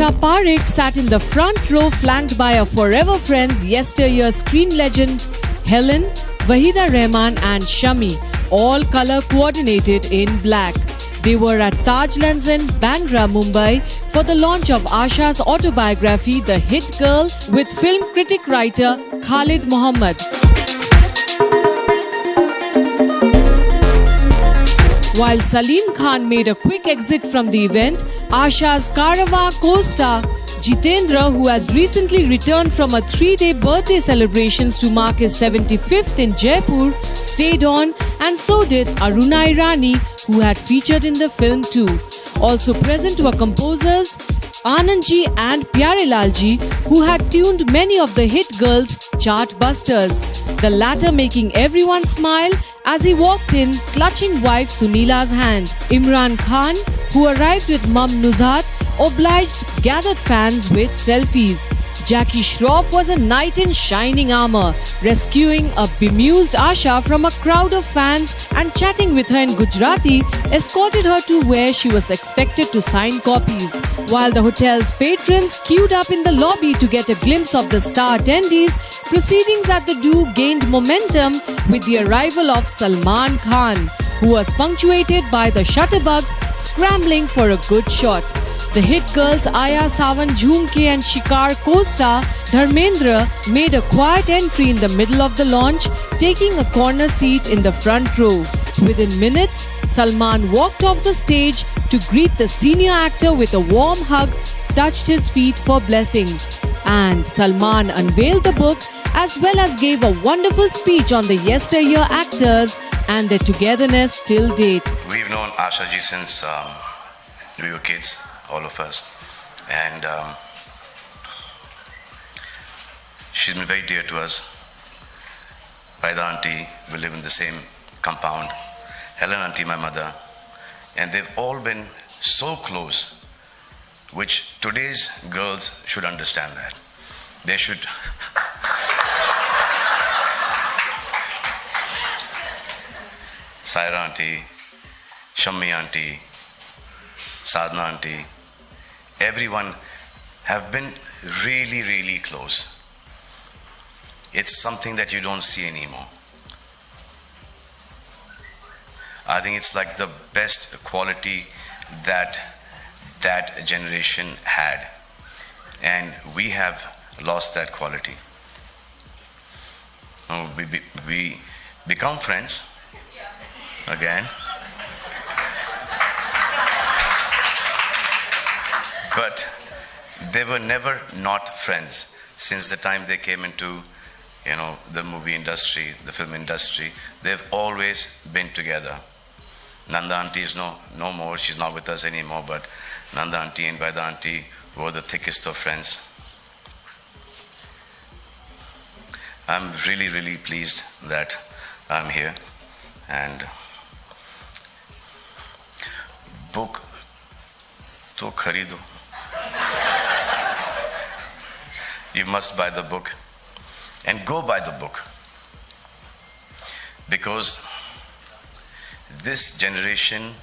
Asha Parekh sat in the front row flanked by her forever friends yesteryear screen legends Helen, Waheeda Rehman and Shammi, all color coordinated in black. They were at Taj Lands End, Bandra, Mumbai for the launch of Asha's autobiography The Hit Girl with film critic writer Khalid Mohammed. While Salman Khan made a quick exit from the event, Asha's Caravan co-star Jeetendra, who has recently returned from a 3-day birthday celebrations to mark his 75th in Jaipur, stayed on, and so did Aruna Irani, who had featured in the film too. Also present were composers Anandji and Pyarelalji, who had tuned many of the hit girls' chart busters, the latter making everyone smile as he walked in clutching wife Sunila's hand. Imran Khan, who arrived with mum Nuzhat, obliged gathered fans with selfies. Jackie Shroff was a knight in shining armour, rescuing a bemused Asha from a crowd of fans and chatting with her in Gujarati, escorted her to where she was expected to sign copies. While the hotel's patrons queued up in the lobby to get a glimpse of the star attendees, proceedings at the do gained momentum with the arrival of Salman Khan, who was punctuated by the shutterbugs scrambling for a good shot. The hit girls Aya Sawan Jhumke and Shikar co-star Dharmendra made a quiet entry in the middle of the launch, taking a corner seat in the front row. Within minutes, Salman walked off the stage to greet the senior actor with a warm hug, touched his feet for blessings. And Salman unveiled the book as well as gave a wonderful speech on the yesteryear actors and their togetherness till date. We've known Asha ji since we were kids, all of us, and she's been very dear to us. Waheeda auntie, we live in the same compound. Helen auntie, my mother, and they've all been so close, which today's girls should understand that. They should Saira auntie, Shammi auntie, Sadhna auntie, everyone have been really, really close. It's something that you don't see anymore. I think it's like the best quality that that generation had. And we have lost that quality. We become friends again. But they were never not friends since the time they came into, the movie industry, the film industry. They've always been together. Nanda auntie is no more. She's not with us anymore. But Nanda auntie and Waheeda auntie were the thickest of friends. I'm really, really pleased that I'm here. And book to kharido. You must buy the book and go buy the book, because this generation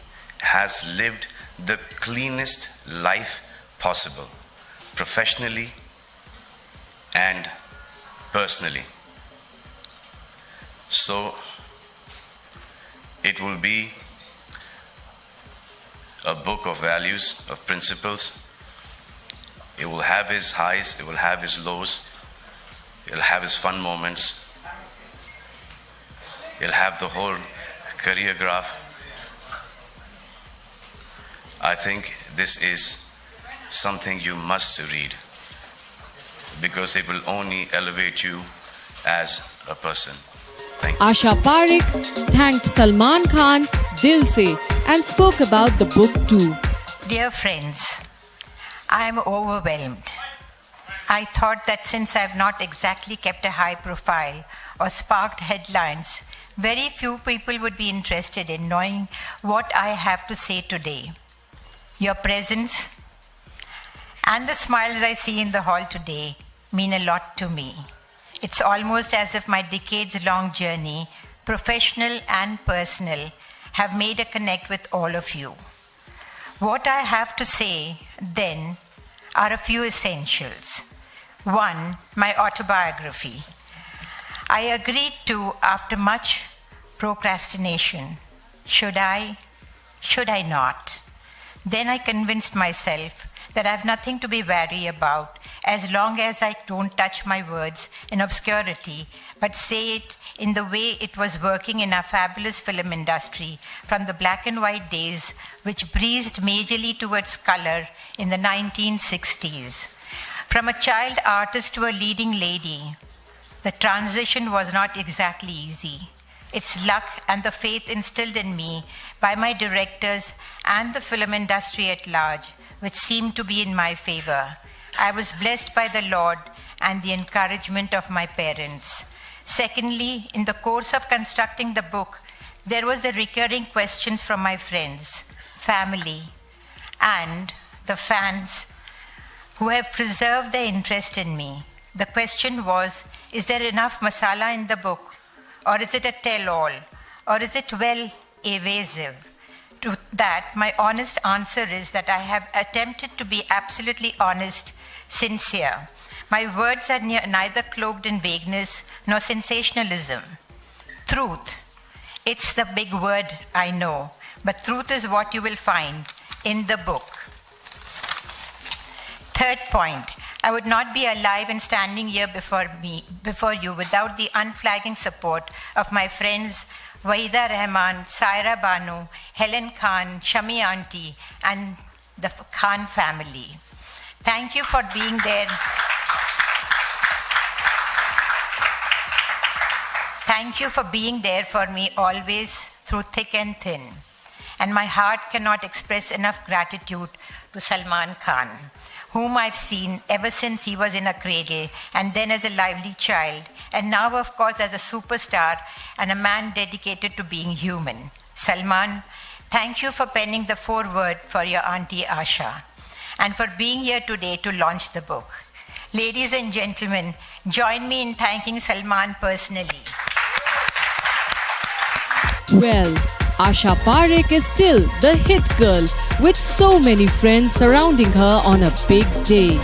has lived the cleanest life possible, professionally and personally. So it will be a book of values, of principles. It will have his highs, it will have his lows, it will have his fun moments, it will have the whole career graph. I think this is something you must read, because it will only elevate you as a person. Thank you. Asha Parekh thanked Salman Khan Dil Se and spoke about the book too. Dear friends, I am overwhelmed. I thought that since I have not exactly kept a high profile or sparked headlines, very few people would be interested in knowing what I have to say today. Your presence and the smiles I see in the hall today mean a lot to me. It's almost as if my decades-long journey, professional and personal, have made a connect with all of you. What I have to say, then, are a few essentials. One, my autobiography. I agreed to after much procrastination. Should I? Should I not? Then I convinced myself that I have nothing to be wary about as long as I don't touch my words in obscurity, but say it in the way it was working in our fabulous film industry from the black and white days which breezed majorly towards color in the 1960s. From a child artist to a leading lady, the transition was not exactly easy. It's luck and the faith instilled in me by my directors and the film industry at large, which seemed to be in my favor. I was blessed by the Lord and the encouragement of my parents. Secondly, in the course of constructing the book, there was the recurring questions from my friends, family, and the fans who have preserved their interest in me. The question was, is there enough masala in the book? Or is it a tell-all? Or is it well evasive? To that, my honest answer is that I have attempted to be absolutely honest, sincere. My words are neither cloaked in vagueness nor sensationalism. Truth. It's the big word, I know, but truth is what you will find in the book. Third point. I would not be alive and standing here before you without the unflagging support of my friends Waheeda Rehman, Saira Banu, Helen Khan, Shammi Auntie, and the Khan family. Thank you for being there. Thank you for being there for me always through thick and thin. And my heart cannot express enough gratitude to Salman Khan, whom I've seen ever since he was in a cradle, and then as a lively child, and now, of course, as a superstar and a man dedicated to being human. Salman, thank you for penning the foreword for your Auntie Asha, and for being here today to launch the book. Ladies and gentlemen, join me in thanking Salman personally. Well, Asha Parekh is still the hit girl with so many friends surrounding her on a big day.